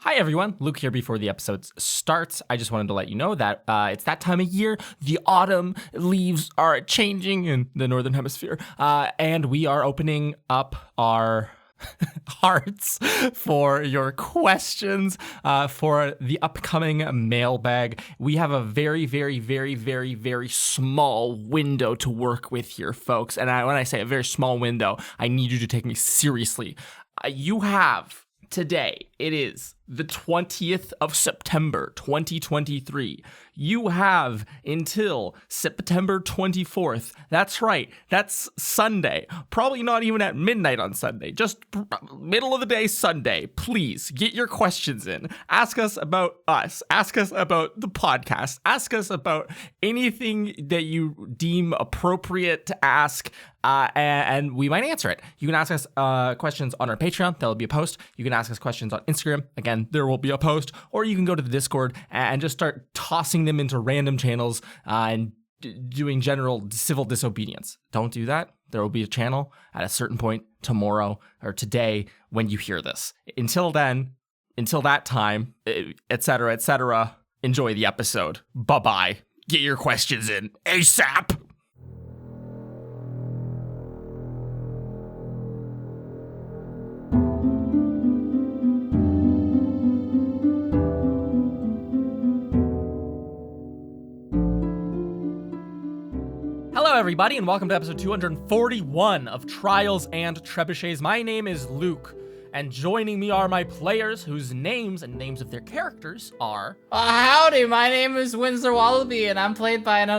Hi everyone, Luke here before the episode starts. I just wanted to let you know that it's that time of year. The autumn leaves are changing in the Northern Hemisphere, and we are opening up our hearts for your questions for the upcoming mailbag. We have a very, very, very, very, very small window to work with here, folks. And when I say a very small window, I need you to take me seriously. You have today, it is the 20th of September, 2023. You have until September 24th. That's right. That's Sunday. Probably not even at midnight on Sunday. Just middle of the day Sunday. Please get your questions in. Ask us about us. Ask us about the podcast. Ask us about anything that you deem appropriate to ask, and we might answer it. You can ask us questions on our Patreon. There will be a post. You can ask us questions on Instagram. Again, there will be a post, or you can go to the Discord and just start tossing them into random channels and doing general civil disobedience. Don't do that. There will be a channel at a certain point tomorrow or today when you hear this. Until then, until that time, etc., enjoy the episode. Bye-bye. Get your questions in ASAP. Hello, everybody, and welcome to episode 241 of Trials and Trebuchets. My name is Luke, and joining me are my players whose names and names of their characters are... Howdy, my name is Windsor Wallaby, and I'm played by an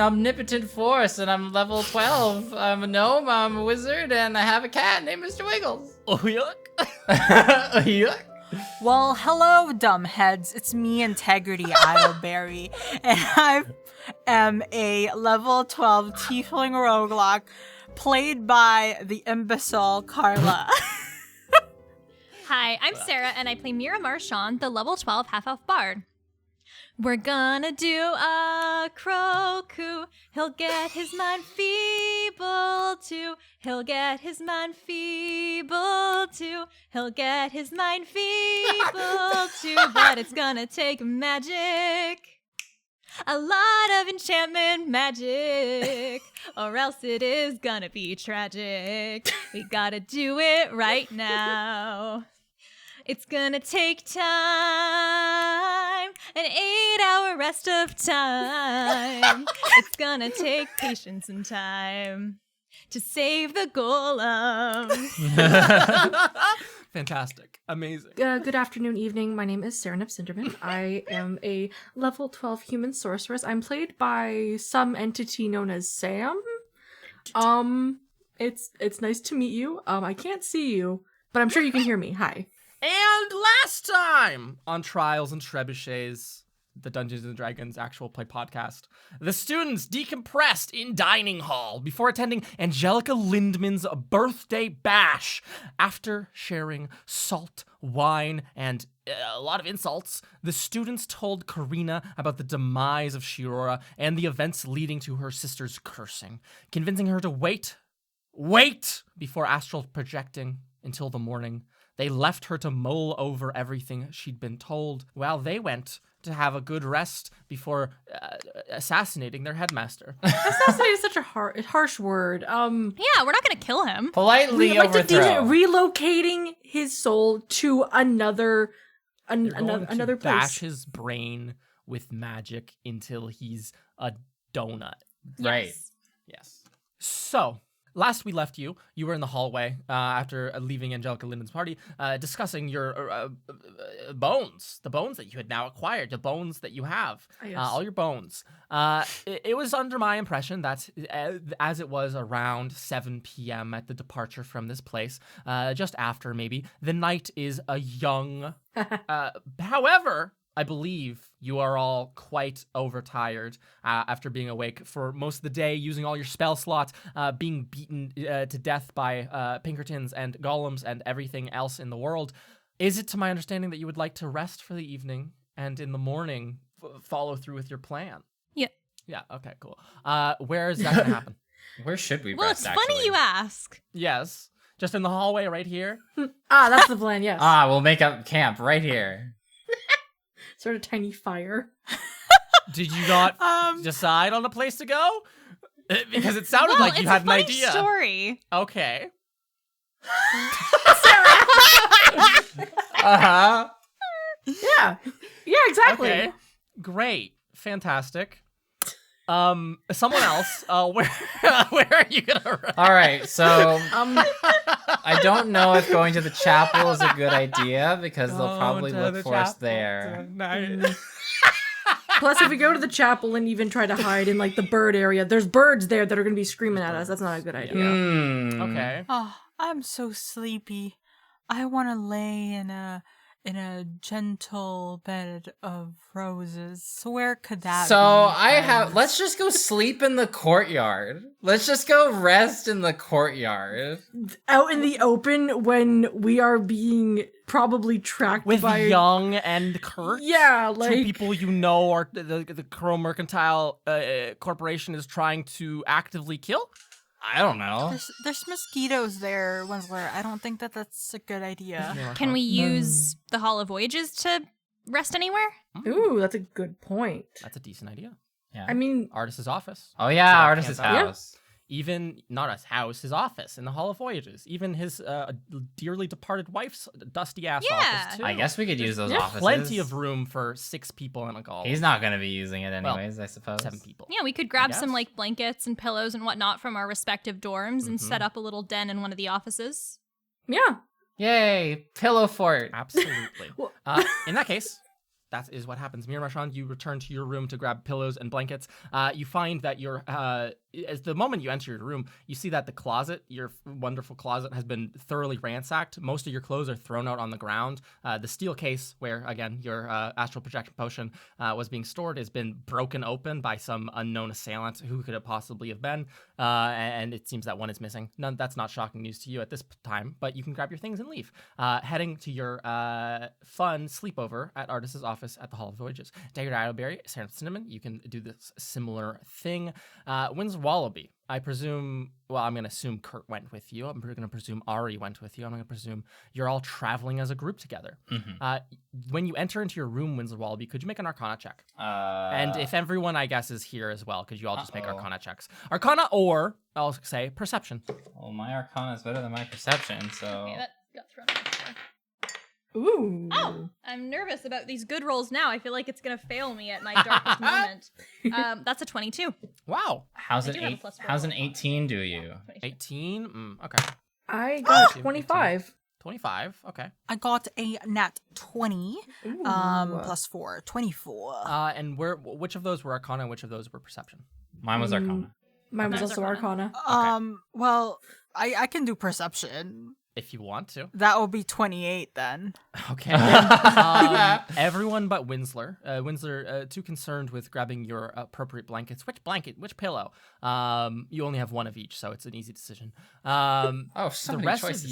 omnipotent force, and I'm level 12. I'm a gnome, I'm a wizard, and I have a cat named Mr. Wiggles. Oh, yuck. Yuck. Well, hello, dumbheads. It's me, Integrity Idleberry, and I am a level 12 tiefling roguelike played by the imbecile Carla. Hi, I'm Sarah, and I play Mira Marchand, the level 12 half-elf bard. We're gonna do a Kroku. He'll get his mind feeble too. He'll get his mind feeble too. He'll get his mind feeble too. But it's gonna take magic. A lot of enchantment magic. Or else it is gonna be tragic. We gotta do it right now. It's gonna take time, an 8-hour rest of time. It's gonna take patience and time to save the golem. Fantastic. Amazing. Good afternoon, evening. My name is Sarah Cinderman. I am a level 12 human sorceress. I'm played by some entity known as Sam. It's nice to meet you. I can't see you, but I'm sure you can hear me. Hi. And last time on Trials and Trebuchets, the Dungeons & Dragons actual play podcast, the students decompressed in dining hall before attending Angelica Lindman's birthday bash. After sharing salt, wine, and a lot of insults, the students told Karina about the demise of Shirora and the events leading to her sister's cursing, convincing her to wait before astral projecting until the morning. They left her to mull over everything she'd been told while they went to have a good rest before assassinating their headmaster. Assassinate is such a harsh word. Yeah, we're not gonna kill him. Politely overthrow. Relocating his soul to another place. Bash his brain with magic until he's a donut. Right. Yes. So, last we left you, you were in the hallway after leaving Angelica Linden's party, discussing your bones, the bones that you had now acquired, the bones that you have, Yes. all your bones. It was under my impression that as it was around 7 p.m. at the departure from this place, just after maybe, the night is a young... however... I believe you are all quite overtired after being awake for most of the day, using all your spell slots, being beaten to death by Pinkertons and golems and everything else in the world. Is it to my understanding that you would like to rest for the evening and in the morning follow through with your plan? Yeah. Yeah, okay, cool. Where is that going to happen? Where should we Well, rest, it's funny actually? you ask. Yes. Just in the hallway right here? That's the plan, yes. We'll make up camp right here. Sort of tiny fire. Did you not decide on a place to go? Because it sounded Well, like you it's had a an funny idea. story. Okay. Uh-huh. Yeah. Yeah, exactly. Okay. Great. Fantastic. Someone else, where are you gonna run? All right, so I don't know if going to the chapel is a good idea because they'll probably look for us there. Plus, if we go to the chapel and even try to hide in like the bird area, there's birds there that are going to be screaming at us. That's not a good idea. Okay. Oh, I'm so sleepy. I want to lay in a gentle bed of roses. So where could that So be? let's just go sleep in the courtyard. Let's just go rest in the courtyard. Out in the open when we are being probably tracked With by Young and Kurt? Yeah, Two like people you know are the Crow Mercantile Corporation is trying to actively kill? I don't know. There's mosquitoes there, Winsler. I don't think that's a good idea. Can we use the Hall of Voyages to rest anywhere? Ooh, that's a good point. That's a decent idea. Yeah. I mean, Artist's office. Oh yeah, So Artist's camp out. house. Even, not his house, his office in the Hall of Voyages. Even his dearly departed wife's dusty ass Yeah. office, too. I guess we could use those yeah, offices. Plenty of room for 6 people in a golf. He's not going to be using it anyways, I suppose. 7 people. Yeah, we could grab guess. some like blankets and pillows and whatnot from our respective dorms and Mhm. set up a little den in one of the offices. yeah. Yay, pillow fort. Absolutely. Well- In that case, that is what happens. Mir Marchand, you return to your room to grab pillows and blankets. You find that as the moment you enter your room, you see that the closet, your wonderful closet, has been thoroughly ransacked. Most of your clothes are thrown out on the ground. The steel case where, again, your astral projection potion was being stored has been broken open by some unknown assailant. Who could it possibly have been? And it seems that one is missing. That's not shocking news to you at this time, but you can grab your things and leave. Heading to your fun sleepover at Artist's office at the Hall of Voyages. Dagger Idleberry, Sarah Cinnamon, you can do this similar thing. Windsor Wallaby, I presume, well, I'm going to assume Kurt went with you. I'm going to presume Ari went with you. I'm going to presume you're all traveling as a group together. When you enter into your room, Windsor Wallaby, could you make an Arcana check? And if everyone, I guess, is here as well, could you all just make Arcana checks? Arcana or, I'll say, Perception. Well, my Arcana is better than my Perception, so... Okay, that got thrown out. Ooh. Oh, I'm nervous about these good rolls now. I feel like it's gonna fail me at my darkest moment. That's a 22. Wow. How's I an do have a plus 4 How's an on 18 do you? 18? Okay. I got 18. 25. 25? Okay. I got a nat 20, Ooh. plus 4, 24. And which of those were Arcana and which of those were Perception? Mine was Arcana. Mine was Mine's also Arcana. Well, I can do perception. If you want to. That will be 28 then. Okay. Everyone but Winsler. Winsler, too concerned with grabbing your appropriate blankets. Which blanket? Which pillow? You only have one of each, so it's an easy decision. Oh, so The many rest choices. of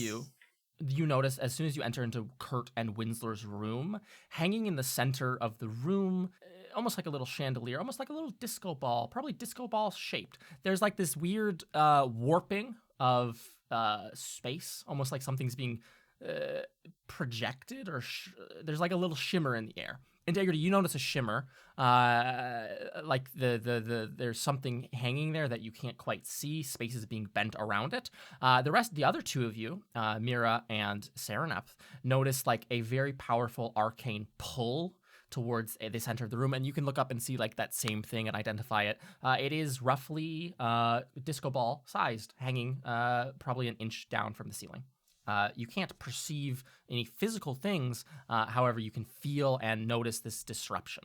you notice as soon as you enter into Kurt and Winsler's room, hanging in the center of the room, almost like a little chandelier, almost like a little disco ball, probably disco ball shaped. There's like this weird warping of space, almost like something's being projected, or there's like a little shimmer in the air. Integrity, you notice a shimmer, like there's something hanging there that you can't quite see. Space is being bent around it. The other two of you, Mira and Serenep, notice like a very powerful arcane pull towards the center of the room, and you can look up and see like that same thing and identify it. It is roughly disco ball sized, hanging probably an inch down from the ceiling. You can't perceive any physical things, however, you can feel and notice this disruption.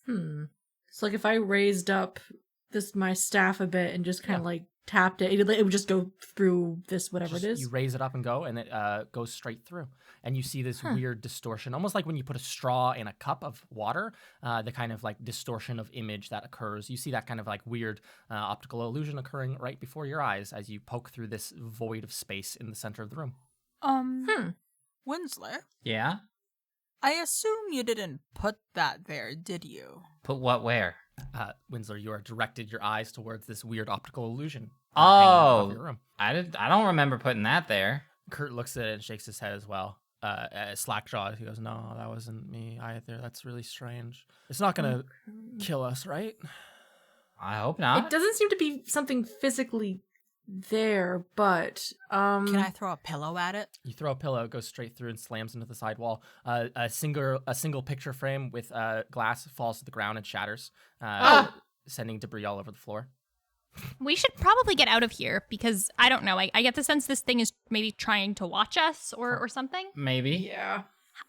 So like if I raised up my staff a bit and just kind of like tapped it, it would just go through this whatever it is. You raise it up and go, and it goes straight through. And you see this weird distortion, almost like when you put a straw in a cup of water, the kind of like distortion of image that occurs. You see that kind of like weird optical illusion occurring right before your eyes as you poke through this void of space in the center of the room. Winsler, Yeah? I assume you didn't put that there, did you? Put what where? Winsler, you are directed your eyes towards this weird optical illusion. hanging above Oh, your room. I don't remember putting that there. Kurt looks at it and shakes his head as well. Slack-jawed. He goes, "No, that wasn't me either. That's really strange. It's not gonna kill us, right?" I hope not. It doesn't seem to be something physically there, but Can I throw a pillow at it? You throw a pillow, it goes straight through and slams into the side wall. A single picture frame with glass falls to the ground and shatters, sending debris all over the floor. We should probably get out of here because I don't know. I get the sense this thing is maybe trying to watch us or something. Maybe. yeah.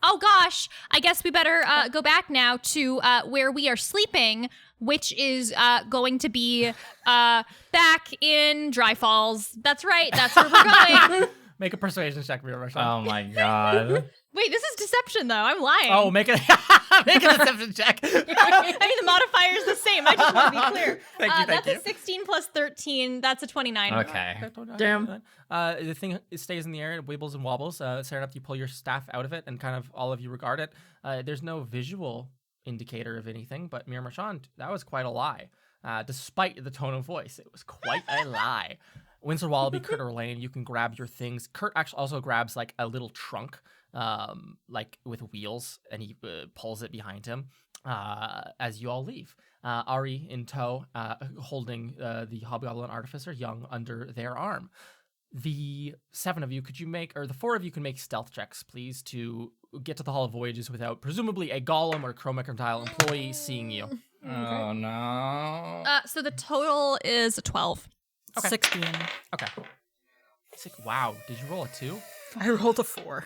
Oh gosh, I guess we better go back now to where we are sleeping, which is going to be back in Dry Falls. That's right. That's where we're going. Make a persuasion check, Mira Marchand. Oh my god. Wait, this is deception though. I'm lying. Oh, make a deception check. I mean, the modifier's the same. I just want to be clear. Thank That's you. a 16 plus 13. That's a 29. Okay. Damn. The thing stays in the air, it wibbles and wobbles. Sarah, you pull your staff out of it, and kind of all of you regard it. There's no visual indicator of anything, but Mira Marchand, that was quite a lie. Despite the tone of voice, it was quite a lie. Winsor Wallaby, Kurt or Lane, you can grab your things. Kurt actually also grabs like a little trunk, like with wheels, and he pulls it behind him as you all leave. Ari in tow, holding the Hobgoblin Artificer, Young, under their arm. The 7 of you, the 4 of you can make stealth checks, please, to get to the Hall of Voyages without presumably a Golem or Chromacrintile employee seeing you. Oh no. So the total is a 12. Okay. 16. Okay. Wow, did you roll a 2? I rolled a 4.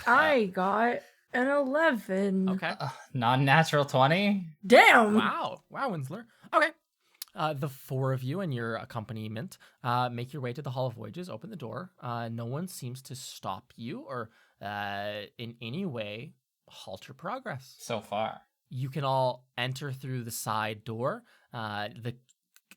I got an 11. Okay. Non-natural 20? Damn. Wow, Winsler. Okay. The 4 of you and your accompaniment make your way to the Hall of Voyages, open the door. No one seems to stop you or in any way halt your progress. So far. You can all enter through the side door, the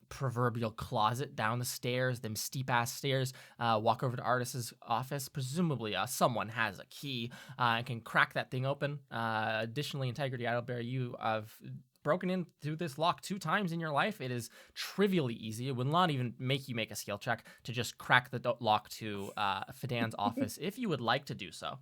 proverbial closet down the stairs, them steep-ass stairs, walk over to Artis's office. Presumably someone has a key and can crack that thing open. Additionally, Integrity Idleberry, you have broken in through this lock 2 times in your life. It is trivially easy. It will not even make you make a skill check to just crack the lock to Fidan's office if you would like to do so.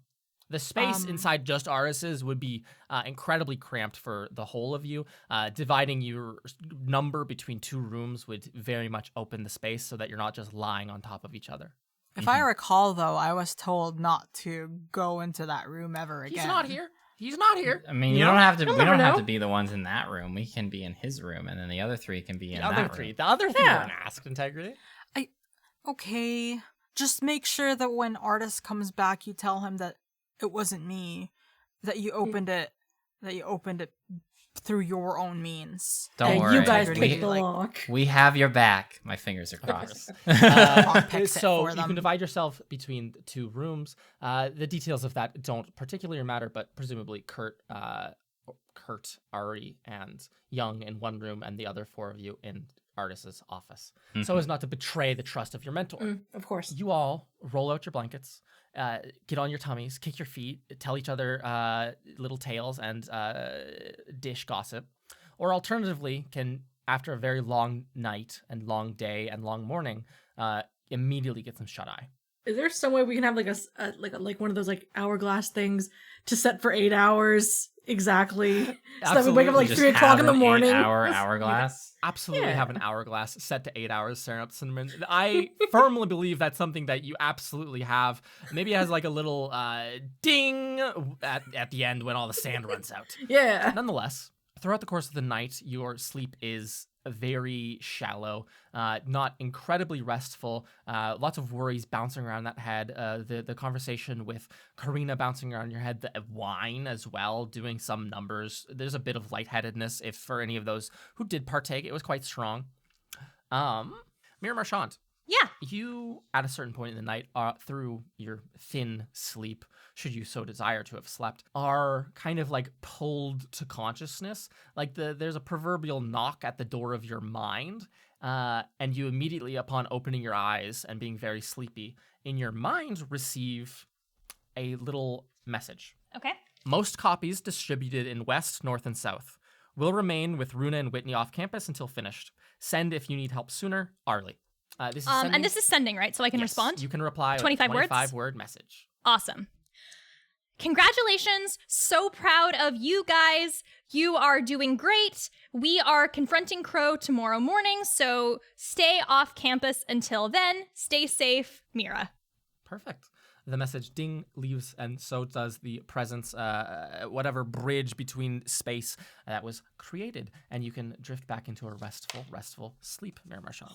The space inside just Aris's would be incredibly cramped for the whole of you. Dividing your number between 2 rooms would very much open the space so that you're not just lying on top of each other. If I recall, though, I was told not to go into that room ever again. He's not here. He's not here. I mean, you don't have to. We don't have to be the ones in that room. We can be in his room, and then the other 3 can be in that room. The other 3 weren't asked, Integrity. Okay. Just make sure that when Artis comes back, you tell him that it wasn't me, that you opened it through your own means. Don't Yeah, worry. you guys We- picked the like- lock. We have your back. My fingers are crossed. Picks it So for you them. can divide yourself between the 2 rooms. The details of that don't particularly matter, but presumably Kurt, Ari, and Young in one room, and the other 4 of you in Artis's office, so as not to betray the trust of your mentor. Of course. You all roll out your blankets, get on your tummies, kick your feet, tell each other little tales and dish gossip, or alternatively can, after a very long night and long day and long morning, immediately get some shut-eye. Is there some way we can have like one of those like hourglass things to set for 8 hours exactly? So that we wake up like Just 3 o'clock in the have an morning. 8-hour hourglass. Absolutely Yeah. have an hourglass set to 8 hours, Sarah Cinnamon. I firmly believe that's something that you absolutely have. Maybe it has like a little ding at the end when all the sand runs out. Yeah. Nonetheless, throughout the course of the night, your sleep is very shallow, not incredibly restful. Lots of worries bouncing around that head. The conversation with Karina bouncing around your head. The wine as well, doing some numbers. There's a bit of lightheadedness. If for any of those who did partake, it was quite strong. Mira Marchand. Yeah. You, at a certain point in the night, through your thin sleep, should you so desire to have slept, are kind of like pulled to consciousness. Like there's a proverbial knock at the door of your mind, and you immediately, upon opening your eyes and being very sleepy, in your mind receive a little message. Okay. Most copies distributed in West, North, and South. Will remain with Runa and Whitney off campus until finished. Send if you need help sooner, Arlie. This is sending. And this is sending, right? So I can Yes, respond? You can reply 25 with a words? 25-word message. Awesome. Congratulations. So proud of you guys. You are doing great. We are confronting Crow tomorrow morning, so stay off campus until then. Stay safe, Mira. Perfect. The message ding leaves, and so does the presence, whatever bridge between space that was created, and you can drift back into a restful sleep, Mira Marchand.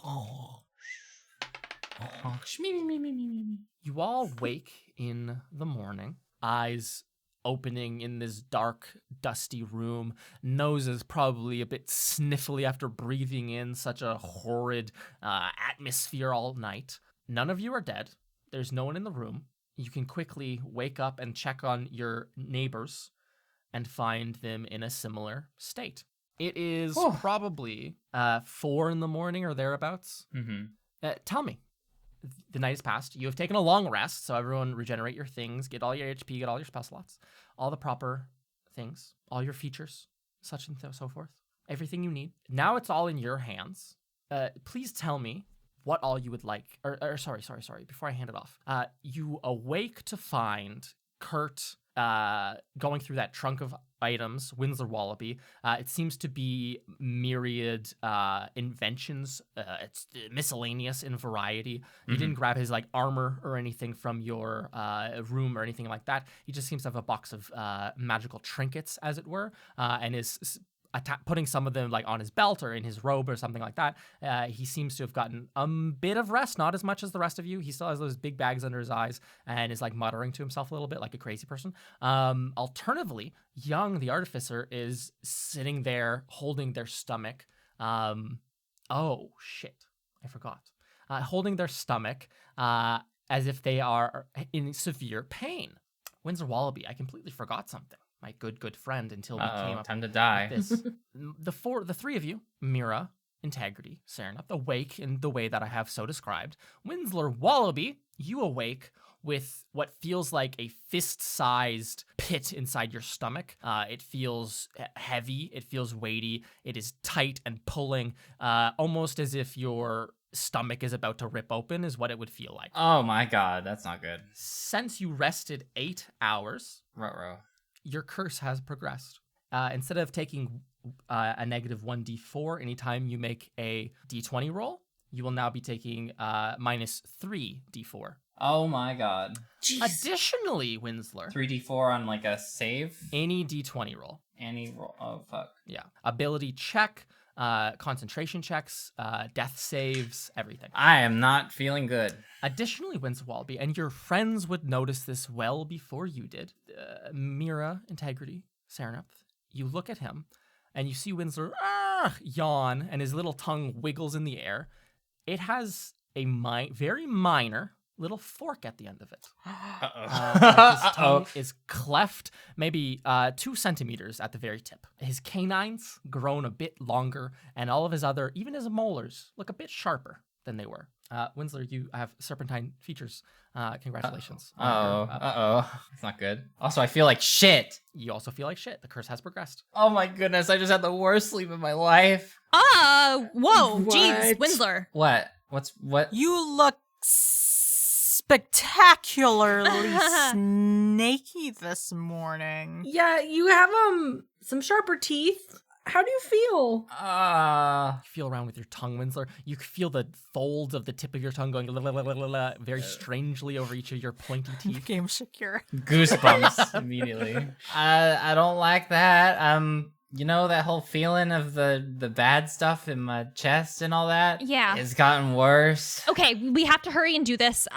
You all wake in the morning, eyes opening in this dark, dusty room, noses probably a bit sniffly after breathing in such a horrid atmosphere all night. None of you are dead. There's no one in the room. You can quickly wake up and check on your neighbors and find them in a similar state. It is probably 4 in the morning or thereabouts. Mm-hmm. Tell me, the night has passed. You have taken a long rest, so everyone regenerate your things, get all your HP, get all your spell slots, all the proper things, all your features, such and so forth. Everything you need. Now it's all in your hands. Please tell me what all you would like. Sorry. Before I hand it off, you awake to find Kurt going through that trunk of items, Winslow Wallaby. It seems to be myriad inventions. It's miscellaneous in variety. He didn't grab his like armor or anything from your room or anything like that. He just seems to have a box of magical trinkets, as it were, and is putting some of them like on his belt or in his robe or something like that. He seems to have gotten a bit of rest, not as much as the rest of you. He still has those big bags under his eyes and is like muttering to himself a little bit like a crazy person. Alternatively, Young, the artificer, is sitting there holding their stomach. Oh shit, I forgot. Holding their stomach as if they are in severe pain. Windsor Wallaby, I completely forgot something. My good friend until we came up Time to die. with this. The three of you, Mira, Integrity, Serenup, awake in the way that I have so described. Winslow Wallaby, you awake with what feels like a fist-sized pit inside your stomach. It feels heavy. It feels weighty. It is tight and pulling, almost as if your stomach is about to rip open is what it would feel like. Oh my god, that's not good. Since you rested 8 hours, Ruh-roh. your curse has progressed. Instead of taking a negative 1d4 anytime you make a d20 roll, you will now be taking minus 3d4. Oh my god. Additionally, Winsler, 3d4 on like a save? any d20 roll. Any roll? Oh fuck. Yeah. Ability check, concentration checks, death saves, everything. I am not feeling good. Additionally, Winsor Wallaby, and your friends would notice this well before you did, Mira, Integrity, Serenap, you look at him, and you see Winsor yawn, and his little tongue wiggles in the air. It has a very minor little fork at the end of it. His tongue is cleft, maybe 2 centimeters at the very tip. His canines grown a bit longer, and all of his other, even his molars, look a bit sharper than they were. Winsler, you have serpentine features. Congratulations. It's not good. Also, I feel like shit. You also feel like shit. The curse has progressed. Oh my goodness, I just had the worst sleep of my life. Whoa, jeez, What? Winsler. What? What? You look spectacularly snaky this morning. Yeah, you have some sharper teeth. How do you feel? You feel around with your tongue, Winsler. You feel the folds of the tip of your tongue going la, la, la, la, la, la, very strangely over each of your pointy teeth. Game secure. Goosebumps immediately. I don't like that. You know that whole feeling of the bad stuff in my chest and all that? Yeah. It's gotten worse. Okay, we have to hurry and do this.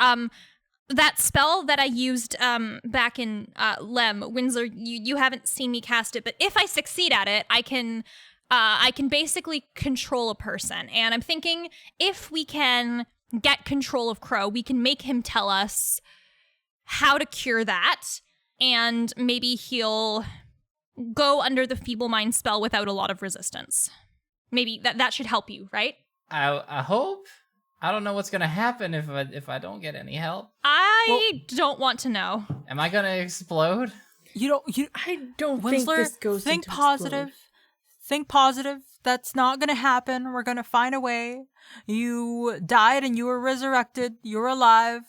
That spell that I used back in Lem, Winsler, you haven't seen me cast it, but if I succeed at it, I can basically control a person. And I'm thinking if we can get control of Crow, we can make him tell us how to cure that, and maybe he'll go under the Feeble Mind spell without a lot of resistance. Maybe that should help you, right? I hope. I don't know what's gonna happen if I don't get any help. I don't want to know. Am I gonna explode? You I don't think Winsler, this goes think into positive. think positive. That's not gonna happen. We're gonna find a way. You died and you were resurrected. You're alive.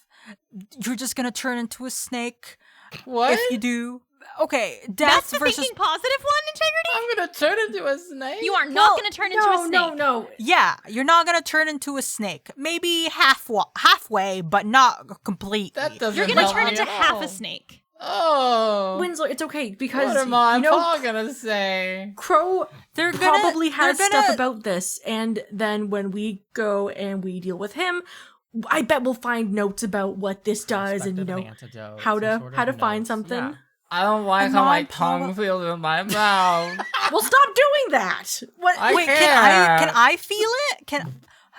You're just gonna turn into a snake What? if you do. Okay, That's death the versus thinking positive one, Integrity? I'm gonna turn into a snake? You are not going to turn into a snake. No. yeah. You're not gonna turn into a snake. Maybe halfway, but not completely. That doesn't You're going to help turn me into at half all. a snake. Oh. Winslow, it's okay because What am I you know Paul gonna say? Crow They're gonna- probably has they're gonna- stuff about this, and then when we go and we deal with him, I bet we'll find notes about what this does, and Prospective antidote, how some to sort how of to find notes. something. Yeah. I don't like A how my non-power- tongue feels in my mouth. Well, stop doing that. What? I Wait, can't. can I feel it?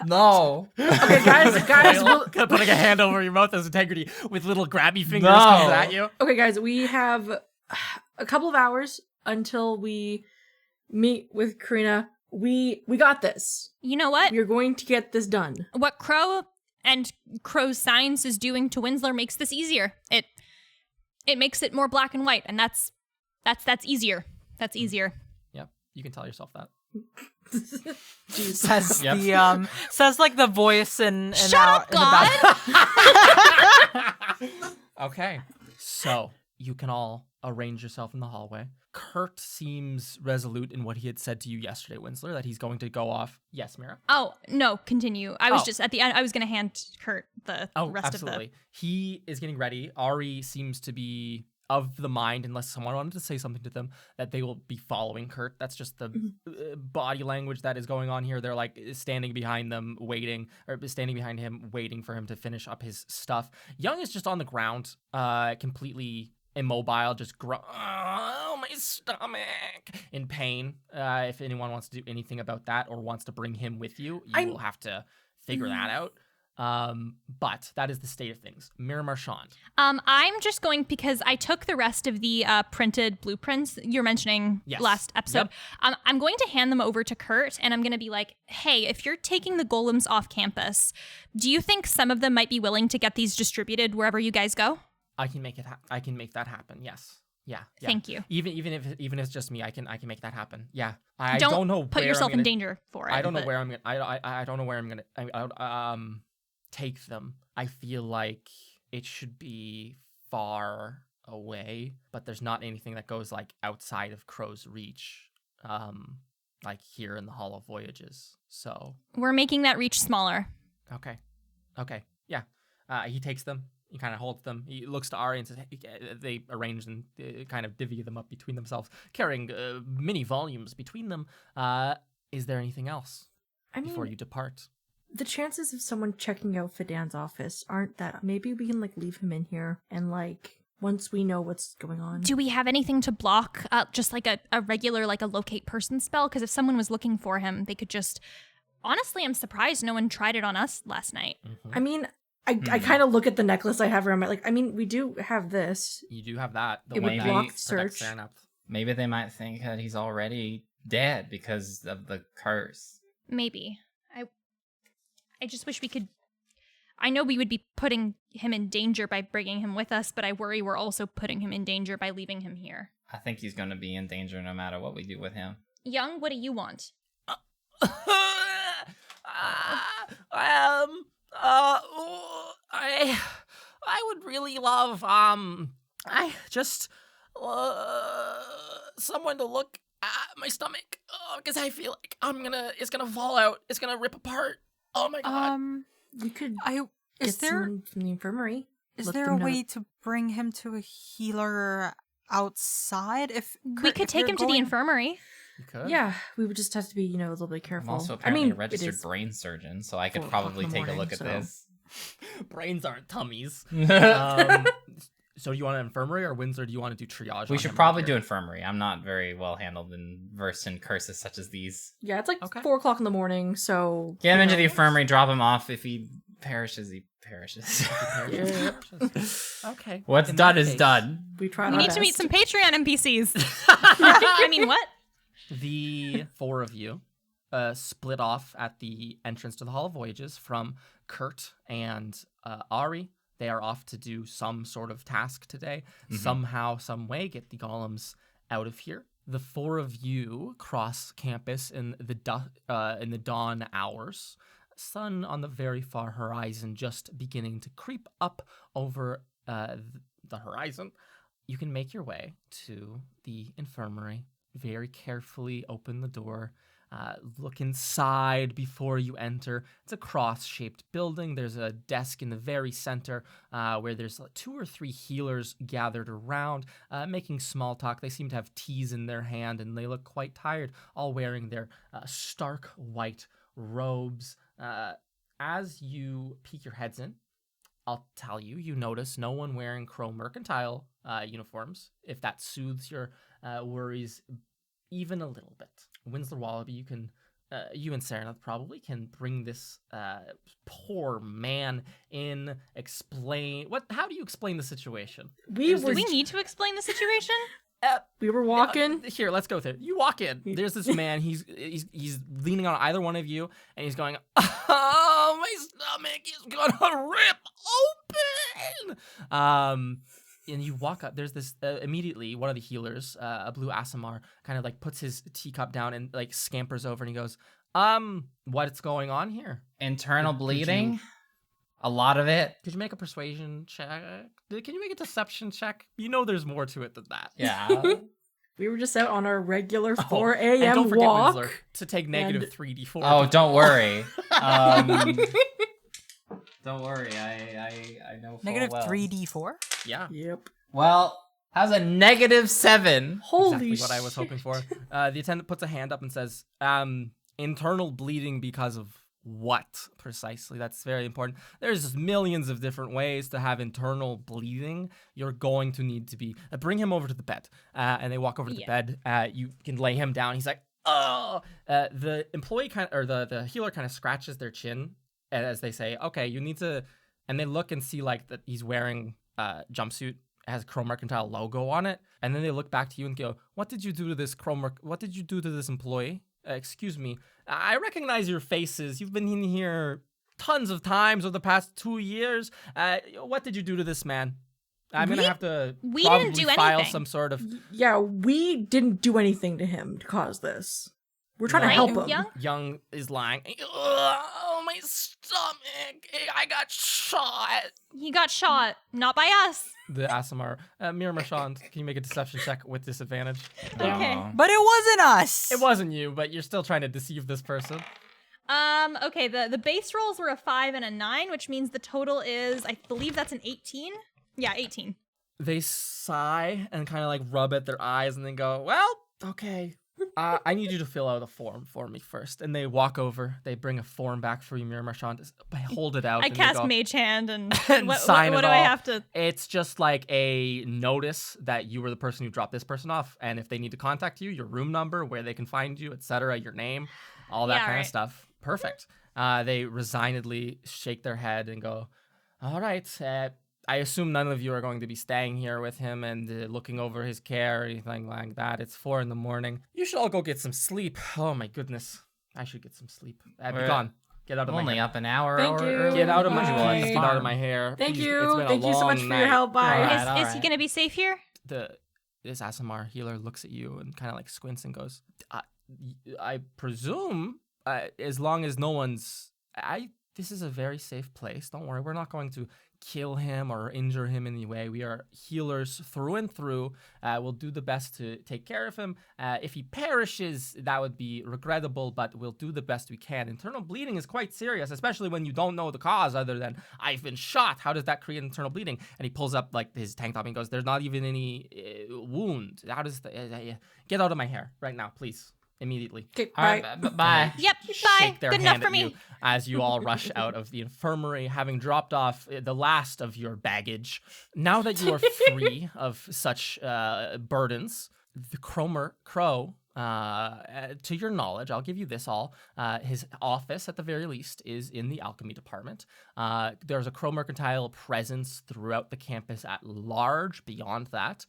No. Okay, guys, we'll, Putting a hand over your mouth as Integrity with little grabby fingers No. comes at you. okay, guys, we have a couple of hours until we meet with Karina. We got this. You know what? We're going to get this done. What Crow and Crow's science is doing to Winsler makes this easier. It makes it more black and white, and that's easier. That's easier. Yep, you can tell yourself that. Says Yep. the says like the voice in Shut out up, in the back. God! Okay, so you can all arrange yourself in the hallway. Kurt seems resolute in what he had said to you yesterday, Winsler, that he's going to go off. Yes, Mira? Oh, no, continue. I was Oh. just at the end. I was going to hand Kurt the Oh, rest absolutely. He is getting ready. Ari seems to be of the mind, unless someone wanted to say something to them, that they will be following Kurt. That's just the body language that is going on here. They're like standing behind them, waiting, or standing behind him, waiting for him to finish up his stuff. Young is just on the ground, completely immobile, just oh, my stomach, in pain. If anyone wants to do anything about that or wants to bring him with you, you will have to figure that out. But that is the state of things. Mira Marchand. I'm just going, because I took the rest of the printed blueprints you're mentioning Yes. last episode. Yep. I'm going to hand them over to Kurt, and I'm going to be like, hey, if you're taking the golems off campus, do you think some of them might be willing to get these distributed wherever you guys go? I can make it. I can make that happen. Yes. Yeah. Thank you. Even if it's just me, I can make that happen. Yeah. I Don't don't know. Put where yourself I'm gonna, in danger for it. I don't know but- where I'm gonna. I don't know where I'm gonna. Take them. I feel like it should be far away, but there's not anything that goes like outside of Crow's reach, like here in the Hall of Voyages. So We're making that reach smaller. okay, yeah. He takes them. He kind of holds them. He looks to Ari and says, hey, they arrange and kind of divvy them up between themselves, carrying many volumes between them. Is there anything else before you depart? The chances of someone checking out Fidan's office aren't that. Maybe we can like leave him in here and like once we know what's going on. Do we have anything to block just like a regular, like a locate person spell? Because if someone was looking for him, they could just... Honestly, I'm surprised no one tried it on us last night. Mm-hmm. I mean, I kind of look at the necklace I have around my like. I mean, we do have this. You do have that. The It one would that block protects search. Saranath. Maybe they might think that he's already dead because of the curse. Maybe. I just wish we could... I know we would be putting him in danger by bringing him with us, but I worry we're also putting him in danger by leaving him here. I think he's going to be in danger no matter what we do with him. Young, what do you want? I would really love I just someone to look at my stomach because I feel like it's gonna fall out. It's gonna rip apart. Oh my god. We could Is get there someone from the infirmary. is let there a them know. way to bring him to a healer outside? If We could take him to the infirmary. You could? Yeah, we would just have to be, a little bit I'm careful. also I apparently mean, a registered it is brain surgeon, so I could 4 o'clock probably in the take a morning, look at so- this. Brains aren't tummies. we So do you want an infirmary or Windsor? Do you want to do triage? on should him probably right do here? infirmary. I'm not very well handled and versed in curses such as these. Yeah, it's like Okay. 4 o'clock in the morning, so Get him you into know, the infirmary, drop him off. If he perishes, he perishes. Yeah. Okay. What's In done that is case, done. We try. We our need to meet best. some Patreon NPCs. I mean, what? The 4 of you split off at the entrance to the Hall of Voyages from Kurt and Ari. They are off to do some sort of task today. Mhm. Somehow, some way, get the golems out of here. the four of you cross campus in the dawn hours. Sun on the very far horizon, just beginning to creep up over the horizon. You can make your way to the infirmary. Very carefully open the door. Look inside before you enter. It's a cross-shaped building. There's a desk in the very center where there's 2 or 3 healers gathered around, making small talk. They seem to have teas in their hand, and they look quite tired, all wearing their stark white robes. As you peek your heads in, I'll tell you, you notice no one wearing Crow Mercantile uniforms, if that soothes your worries even a little bit. Winslow Wallaby, you and Serenith probably can bring this poor man in, how do you explain the situation? We Do we need to explain the situation? We were walking. Here, let's go with it. You walk in. There's this man. He's leaning on either one of you, and he's going, "Oh, my stomach is gonna rip open." And you walk up. There's this immediately one of the healers, a blue Aasimar, kind of like puts his teacup down and like scampers over, and he goes, "What's going on here?" Internal Could bleeding. you- A lot of it. Could you make a persuasion check? Can you make a deception check? You know there's more to it than that. Yeah. We were just out on our regular 4 And a.m. don't forget, walk. Winsler, to take negative and- 3d4. Oh, don't worry. Don't worry. I know full Negative well. 3d4? Yeah. Yep. Well, how's a -7? Holy Exactly what I was hoping for. The attendant puts a hand up and says, internal bleeding because of what precisely? That's very important. There's millions of different ways to have internal bleeding. You're going to need to be, bring him over to the bed. And they walk over to the bed. You can lay him down. He's like, oh. The employee the healer kind of scratches their chin as they say, okay, you need to, and they look and see like that he's wearing a jumpsuit. It has Crow Mercantile logo on it. And then they look back to you and go, what did you do to this what did you do to this employee? Excuse me, I recognize your faces. You've been in here tons of times over the past 2 years. What did you do to this man? I'm going to have to we probably didn't do file anything. some sort of... Yeah, we didn't do anything to him to cause this. We're trying to Right, help him. Young? Young is lying. Oh, my stomach. I got shot. He got shot, not by us. The Aasimar. Mir Marchand, can you make a deception check with disadvantage? Okay. Oh. But it wasn't us! It wasn't you, but you're still trying to deceive this person. Okay, the base rolls were a 5 and a 9, which means the total is, I believe that's an 18. Yeah, 18. They sigh and kind of like rub at their eyes and then go, well, okay. I need you to fill out a form for me first. And they walk over. They bring a form back for you, Mir Marchand. Hold it out. I and cast they go, Mage Hand and, and what sign do it I all. have to... It's just like a notice that you were the person who dropped this person off. And if they need to contact you, your room number, where they can find you, etc., your name, all that Yeah, kind right. of stuff. Perfect. They resignedly shake their head and go, all right. I assume none of you are going to be staying here with him and looking over his care or anything like that. It's 4 a.m. You should all go get some sleep. Oh my goodness. I should get some sleep. Be We're gone. Get out of my Only hair. up an hour Thank you. early. Get out of my Bye. Get out of my hair. Thank Please, you. It's been a Thank you so much long for your night. help. Bye. All right, Is all he right. gonna be safe here? This Aasimar healer looks at you and kind of like squints and goes, I presume as long as no one's... This is a very safe place. Don't worry. We're not going to kill him or injure him in any way. We are healers through and through. We'll do the best to take care of him. If he perishes, that would be regrettable, but we'll do the best we can. Internal bleeding is quite serious, especially when you don't know the cause other than I've been shot. How does that create internal bleeding? And he pulls up like his tank top and goes, there's not even any wound. How does get out of my hair right now, please. Immediately. Okay, All bye. right, bye. Yep, bye. Shake their Good hand enough for at you me. as you all rush out of the infirmary, having dropped off the last of your baggage. Now that you are free of such burdens, the Crow, to your knowledge, I'll give you this all. His office, at the very least, is in the alchemy department. There's a Crow Mercantile presence throughout the campus at large. Beyond that,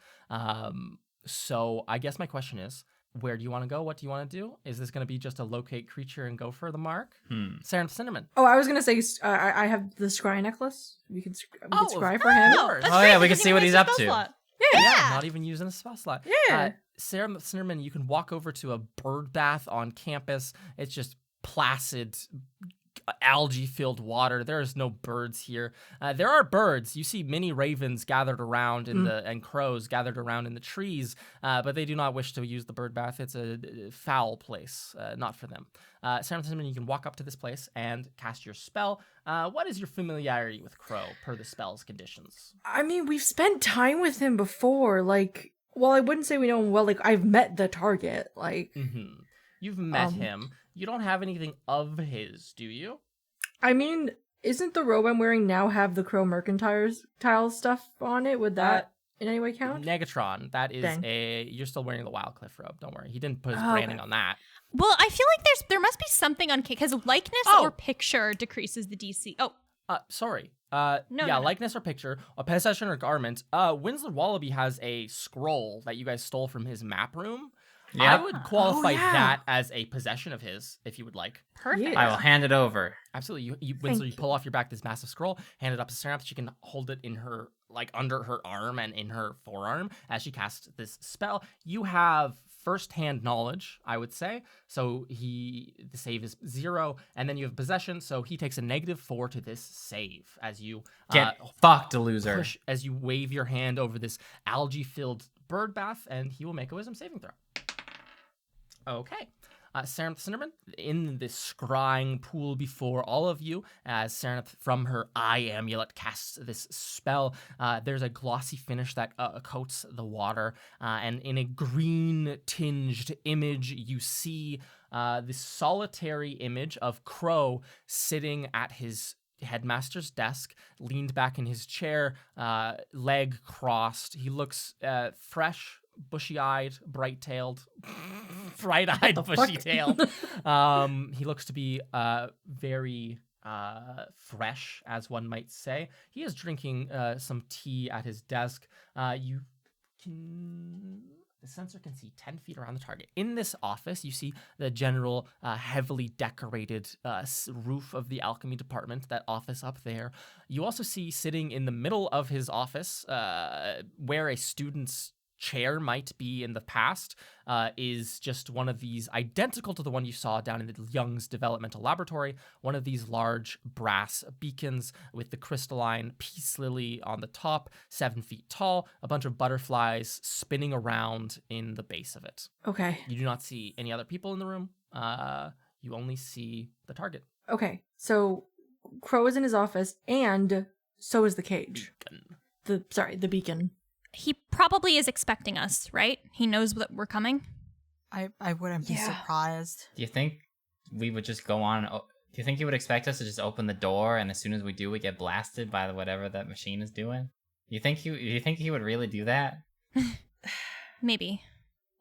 so I guess my question is, where do you want to go? What do you want to do? Is this going to be just a locate creature and go for the mark? Sarah Cinnamon. Oh, I was gonna say I have the scry necklace. We can scry for him. of course. That's Oh, great, yeah, we because can see he what can he's waste up his to. spell slot. Yeah, not even using a spell slot. Yeah. Sarah Cinderman, you can walk over to a bird bath on campus. It's just placid, algae-filled water. There is no birds here. There are birds. You see many ravens gathered around and crows gathered around in the trees, but they do not wish to use the bird bath. It's a foul place, not for them. Sarah Cinderman, you can walk up to this place and cast your spell. What is your familiarity with Crow per the spell's conditions? I mean, we've spent time with him before. Like, well, I wouldn't say we know him well. Like, I've met the target. Like, You've met him. You don't have anything of his, do you? I mean, isn't the robe I'm wearing now have the Crow Mercantile stuff on it? Would that in any way count? Negatron, that is Dang. you're still wearing the Wildcliff robe. Don't worry. He didn't put his branding on that. Well, I feel like there must be something on because likeness or picture decreases the DC. Oh, Sorry. No. Likeness or picture, a possession or garment. Winslow Wallaby has a scroll that you guys stole from his map room. Yeah. I would qualify yeah. that as a possession of his, if you would like. perfect. Yeah. I will hand it over. Absolutely. Winslow, you pull off your back this massive scroll, hand it up to Sarah. She can hold it in her, like under her arm and in her forearm as she casts this spell. You have first-hand knowledge, I would say. So the save is 0, and then you have possession. So he takes a -4 to this save as you Get fucked, loser. as you wave your hand over this algae-filled bird bath, and he will make a wisdom saving throw. Okay. Sarah Cinderman, in this scrying pool before all of you, as Sarah from her eye amulet casts this spell, there's a glossy finish that coats the water, and in a green-tinged image, you see this solitary image of Crow sitting at his headmaster's desk, leaned back in his chair, leg crossed. He looks fresh, bushy-eyed, bright-tailed, bright-eyed, bushy-tailed. He looks to be very fresh, as one might say. He is drinking some tea at his desk. The sensor can see 10 feet around the target. In this office, you see the general heavily decorated roof of the alchemy department, that office up there. You also see sitting in the middle of his office, where a student's chair might be in the past, is just one of these, identical to the one you saw down in the Young's developmental laboratory, one of these large brass beacons with the crystalline peace lily on the top, 7 feet tall, a bunch of butterflies spinning around in the base of it. Okay. You do not see any other people in the room. You only see the target. Okay. So Crow is in his office, and so is the cage. Beacon. The beacon. He probably is expecting us, right? He knows that we're coming. I wouldn't be surprised. Do you think we would just go on? Do you think he would expect us to just open the door, and as soon as we do, we get blasted by whatever that machine is doing? You think he would really do that? Maybe.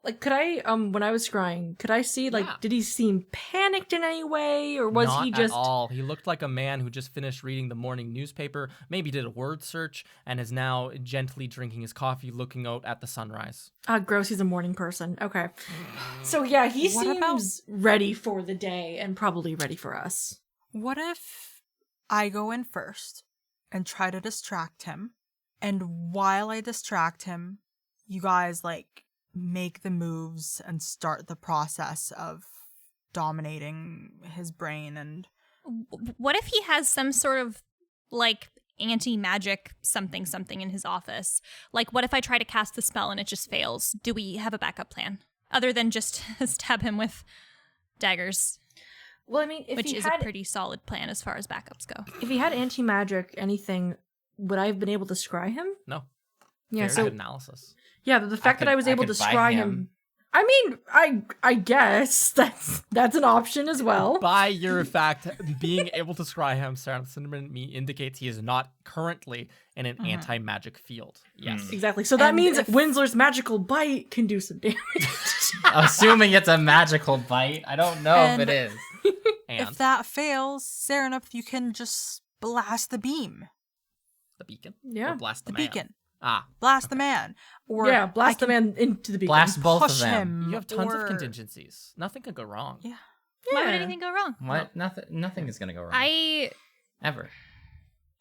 Like, could I, when I was scrying, could I see, like, Yeah. did he seem panicked in any way, or was Not he just... at all. He looked like a man who just finished reading the morning newspaper, maybe did a word search, and is now gently drinking his coffee, looking out at the sunrise. gross, he's a morning person. Okay. So, yeah, he What seems ready for the day, and probably ready for us. What if I go in first and try to distract him, and while I distract him, you guys, like, make the moves and start the process of dominating his brain? And What if he has some sort of, like, anti-magic something in his office? Like, what if I try to cast the spell and it just fails? Do we have a backup plan? Other than just stab him with daggers, Well, I mean, which is a pretty solid plan as far as backups go. if he had anti-magic anything, would I have been able to scry him? No. Yeah, Very so... good analysis. Yeah, but the fact that I was able to could buy scry him... I mean, I guess that's an option as well. By your fact, being able to scry him, Sarah Cinderman indicates he is not currently in an anti-magic field. Yes. Exactly. So that And means if- Winslow's magical bite can do some damage. Assuming it's a magical bite. I don't know And- if it is. And if that fails, Serenith, you can just blast the beam. the beacon? Yeah. Or blast The the man? beacon. Ah. Blast the man. Or Yeah, blast I the can man into the beacon. Blast both push of them. him. You have tons of or- contingencies. Nothing could go wrong. Yeah. Why would Yeah. anything go wrong? What? Nothing is gonna go wrong. I Ever.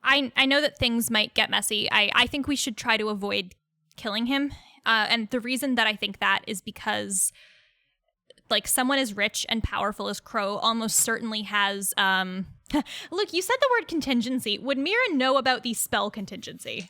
know that things might get messy. I think we should try to avoid killing him. And the reason that I think that is because like someone as rich and powerful as Crow almost certainly has look, you said the word contingency. Would Mira know about the spell contingency?